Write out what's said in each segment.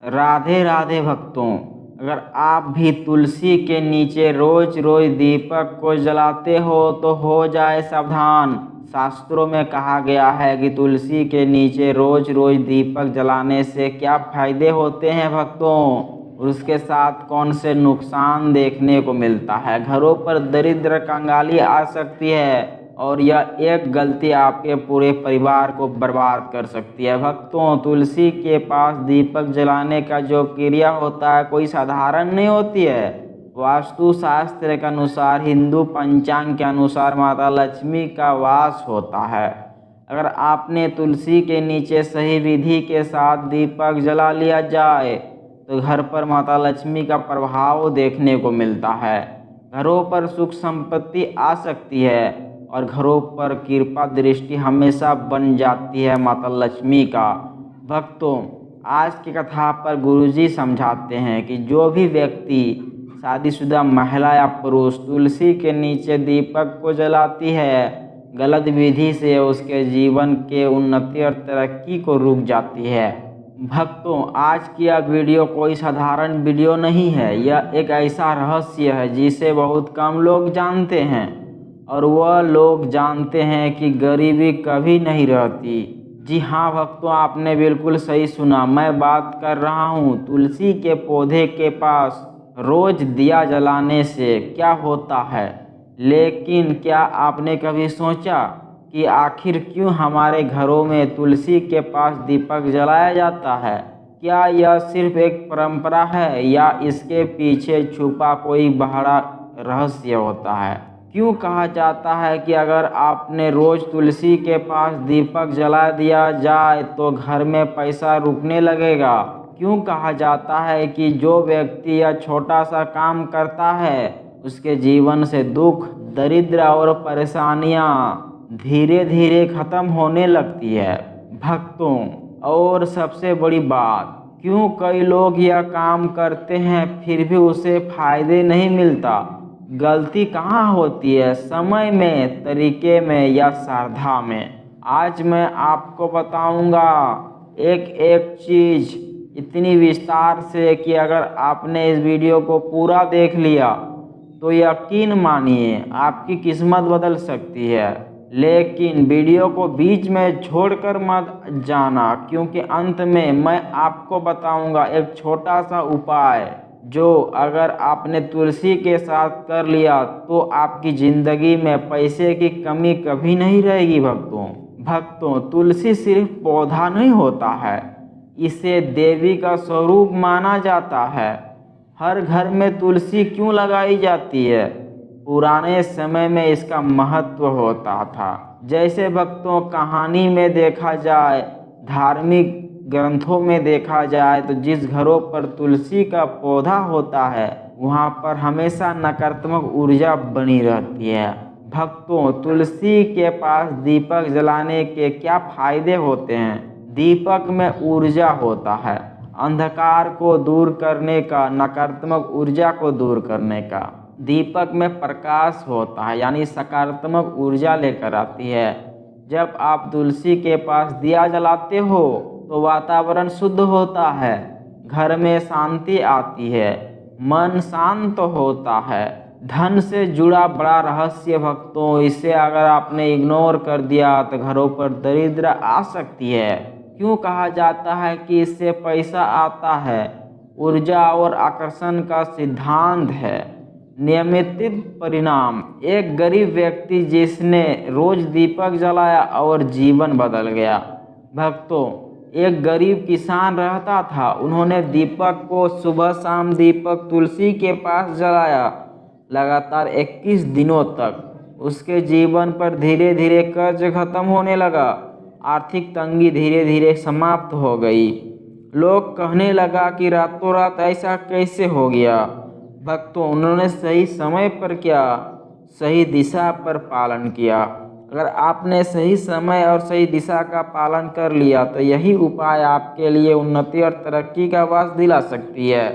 राधे राधे भक्तों। अगर आप भी तुलसी के नीचे रोज रोज दीपक को जलाते हो तो हो जाए सावधान। शास्त्रों में कहा गया है कि तुलसी के नीचे रोज रोज दीपक जलाने से क्या फायदे होते हैं भक्तों, और उसके साथ कौन से नुकसान देखने को मिलता है। घरों पर दरिद्र कंगाली आ सकती है और यह एक गलती आपके पूरे परिवार को बर्बाद कर सकती है। भक्तों, तुलसी के पास दीपक जलाने का जो क्रिया होता है कोई साधारण नहीं होती है। वास्तु शास्त्र के अनुसार, हिंदू पंचांग के अनुसार माता लक्ष्मी का वास होता है। अगर आपने तुलसी के नीचे सही विधि के साथ दीपक जला लिया जाए तो घर पर माता लक्ष्मी का प्रभाव देखने को मिलता है। घरों पर सुख संपत्ति आ सकती है और घरों पर कृपा दृष्टि हमेशा बन जाती है माता लक्ष्मी का। भक्तों, आज की कथा पर गुरुजी समझाते हैं कि जो भी व्यक्ति, शादीशुदा महिला या पुरुष, तुलसी के नीचे दीपक को जलाती है, गलत विधि से उसके जीवन के उन्नति और तरक्की को रुक जाती है। भक्तों, आज की यह वीडियो कोई साधारण वीडियो नहीं है। यह एक ऐसा रहस्य है जिसे बहुत कम लोग जानते हैं, और वह लोग जानते हैं कि गरीबी कभी नहीं रहती। जी हाँ भक्तों, आपने बिल्कुल सही सुना। मैं बात कर रहा हूँ तुलसी के पौधे के पास रोज दिया जलाने से क्या होता है। लेकिन क्या आपने कभी सोचा कि आखिर क्यों हमारे घरों में तुलसी के पास दीपक जलाया जाता है? क्या यह सिर्फ एक परंपरा है या इसके पीछे छुपा कोई बड़ा रहस्य होता है? क्यों कहा जाता है कि अगर आपने रोज तुलसी के पास दीपक जला दिया जाए तो घर में पैसा रुकने लगेगा? क्यों कहा जाता है कि जो व्यक्ति यह छोटा सा काम करता है उसके जीवन से दुख, दरिद्र और परेशानियां धीरे धीरे खत्म होने लगती है? भक्तों, और सबसे बड़ी बात, क्यों कई लोग यह काम करते हैं फिर भी उसे फायदे नहीं मिलता? गलती कहाँ होती है, समय में, तरीके में या श्रद्धा में? आज मैं आपको बताऊंगा एक एक चीज इतनी विस्तार से कि अगर आपने इस वीडियो को पूरा देख लिया तो यकीन मानिए आपकी किस्मत बदल सकती है। लेकिन वीडियो को बीच में छोड़कर मत जाना, क्योंकि अंत में मैं आपको बताऊंगा एक छोटा सा उपाय जो अगर आपने तुलसी के साथ कर लिया तो आपकी ज़िंदगी में पैसे की कमी कभी नहीं रहेगी। भक्तों, तुलसी सिर्फ पौधा नहीं होता है, इसे देवी का स्वरूप माना जाता है। हर घर में तुलसी क्यों लगाई जाती है? पुराने समय में इसका महत्व होता था। जैसे भक्तों, कहानी में देखा जाए, धार्मिक ग्रंथों में देखा जाए तो जिस घरों पर तुलसी का पौधा होता है वहाँ पर हमेशा नकारात्मक ऊर्जा बनी रहती है। भक्तों, तुलसी के पास दीपक जलाने के क्या फायदे होते हैं? दीपक में ऊर्जा होता है, अंधकार को दूर करने का, नकारात्मक ऊर्जा को दूर करने का। दीपक में प्रकाश होता है, यानी सकारात्मक ऊर्जा लेकर आती है। जब आप तुलसी के पास दिया जलाते हो तो वातावरण शुद्ध होता है, घर में शांति आती है, मन शांत होता है। धन से जुड़ा बड़ा रहस्य भक्तों, इसे अगर आपने इग्नोर कर दिया तो घरों पर दरिद्र आ सकती है। क्यों कहा जाता है कि इससे पैसा आता है? ऊर्जा और आकर्षण का सिद्धांत है। नियमित परिणाम, एक गरीब व्यक्ति जिसने रोज दीपक जलाया और जीवन बदल गया। भक्तों, एक गरीब किसान रहता था, उन्होंने दीपक को सुबह शाम दीपक तुलसी के पास जलाया लगातार 21 दिनों तक। उसके जीवन पर धीरे धीरे कर्ज खत्म होने लगा, आर्थिक तंगी धीरे धीरे समाप्त हो गई। लोग कहने लगा कि रातों रात ऐसा कैसे हो गया? भक्तों, उन्होंने सही समय पर किया, सही दिशा पर पालन किया। अगर आपने सही समय और सही दिशा का पालन कर लिया तो यही उपाय आपके लिए उन्नति और तरक्की का वास दिला सकती है।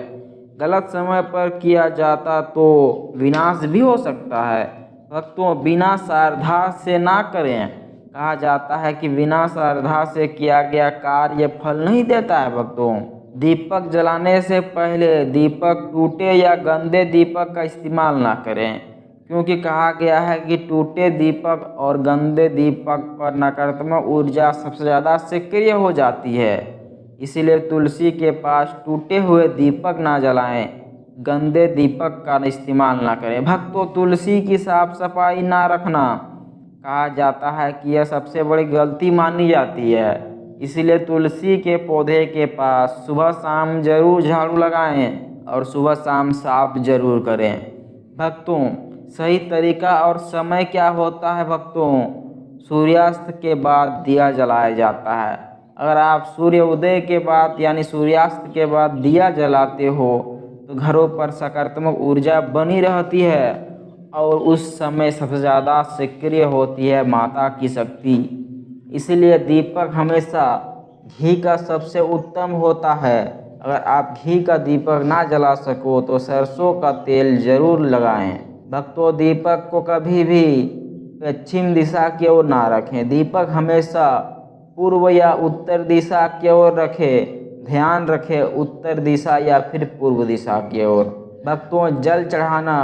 गलत समय पर किया जाता तो विनाश भी हो सकता है। भक्तों, बिना श्रद्धा से ना करें। कहा जाता है कि बिना श्रद्धा से किया गया कार्य फल नहीं देता है। भक्तों, दीपक जलाने से पहले दीपक टूटे या गंदे दीपक का इस्तेमाल ना करें, क्योंकि कहा गया है कि टूटे दीपक और गंदे दीपक पर नकारात्मक ऊर्जा सबसे ज़्यादा सक्रिय हो जाती है। इसीलिए तुलसी के पास टूटे हुए दीपक ना जलाएं, गंदे दीपक का इस्तेमाल ना करें। भक्तों, तुलसी की साफ सफाई ना रखना कहा जाता है कि यह सबसे बड़ी गलती मानी जाती है। इसीलिए तुलसी के पौधे के पास सुबह शाम जरूर झाड़ू लगाएं और सुबह शाम साफ जरूर करें। भक्तों, सही तरीका और समय क्या होता है? भक्तों, सूर्यास्त के बाद दिया जलाया जाता है। अगर आप सूर्य उदय के बाद यानी सूर्यास्त के बाद दिया जलाते हो तो घरों पर सकारात्मक ऊर्जा बनी रहती है और उस समय सबसे ज़्यादा सक्रिय होती है माता की शक्ति। इसीलिए दीपक हमेशा घी का सबसे उत्तम होता है। अगर आप घी का दीपक ना जला सको तो सरसों का तेल जरूर लगाएं। भक्तों, दीपक को कभी भी पश्चिम दिशा की ओर ना रखें। दीपक हमेशा पूर्व या उत्तर दिशा की ओर रखें। ध्यान रखें, उत्तर दिशा या फिर पूर्व दिशा की ओर। भक्तों, जल चढ़ाना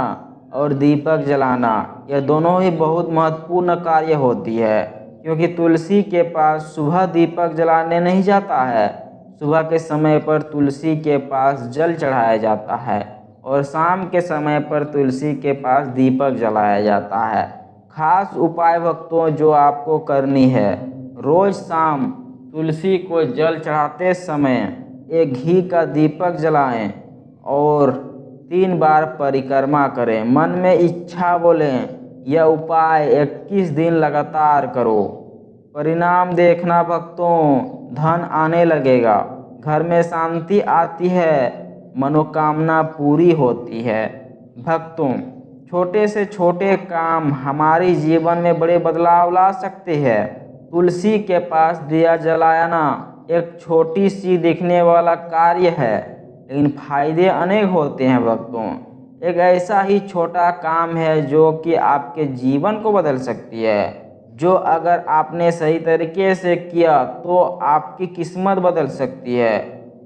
और दीपक जलाना यह दोनों ही बहुत महत्वपूर्ण कार्य होती है, क्योंकि तुलसी के पास सुबह दीपक जलाने नहीं जाता है। सुबह के समय पर तुलसी के पास जल चढ़ाया जाता है और शाम के समय पर तुलसी के पास दीपक जलाया जाता है। खास उपाय भक्तों जो आपको करनी है, रोज शाम तुलसी को जल चढ़ाते समय एक घी का दीपक जलाएं और 3 बार परिक्रमा करें। मन में इच्छा बोलें। यह उपाय 21 दिन लगातार करो। परिणाम देखना भक्तों, धन आने लगेगा, घर में शांति आती है, मनोकामना पूरी होती है। भक्तों, छोटे से छोटे काम हमारे जीवन में बड़े बदलाव ला सकते हैं। तुलसी के पास दिया जलाना एक छोटी सी दिखने वाला कार्य है, लेकिन फायदे अनेक होते हैं। भक्तों, एक ऐसा ही छोटा काम है जो कि आपके जीवन को बदल सकती है, जो अगर आपने सही तरीके से किया तो आपकी किस्मत बदल सकती है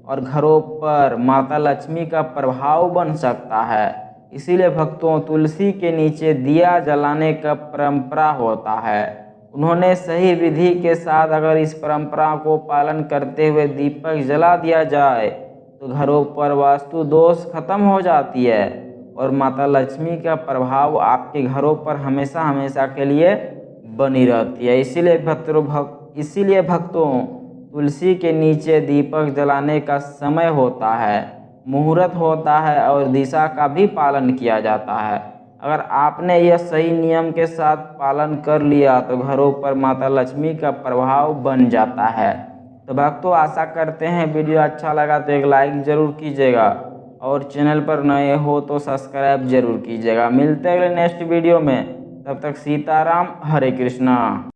और घरों पर माता लक्ष्मी का प्रभाव बन सकता है। इसीलिए भक्तों, तुलसी के नीचे दिया जलाने का परंपरा होता है। उन्होंने सही विधि के साथ अगर इस परंपरा को पालन करते हुए दीपक जला दिया जाए तो घरों पर वास्तु दोष खत्म हो जाती है और माता लक्ष्मी का प्रभाव आपके घरों पर हमेशा हमेशा के लिए बनी रहती है। इसीलिए भक्तों, तुलसी के नीचे दीपक जलाने का समय होता है, मुहूर्त होता है और दिशा का भी पालन किया जाता है। अगर आपने यह सही नियम के साथ पालन कर लिया तो घरों पर माता लक्ष्मी का प्रभाव बन जाता है। तो भक्तों, आशा करते हैं वीडियो अच्छा लगा तो एक लाइक ज़रूर कीजिएगा और चैनल पर नए हो तो सब्सक्राइब जरूर कीजिएगा। मिलते हैं अगले नेक्स्ट वीडियो में, तब तक सीताराम, हरे कृष्णा।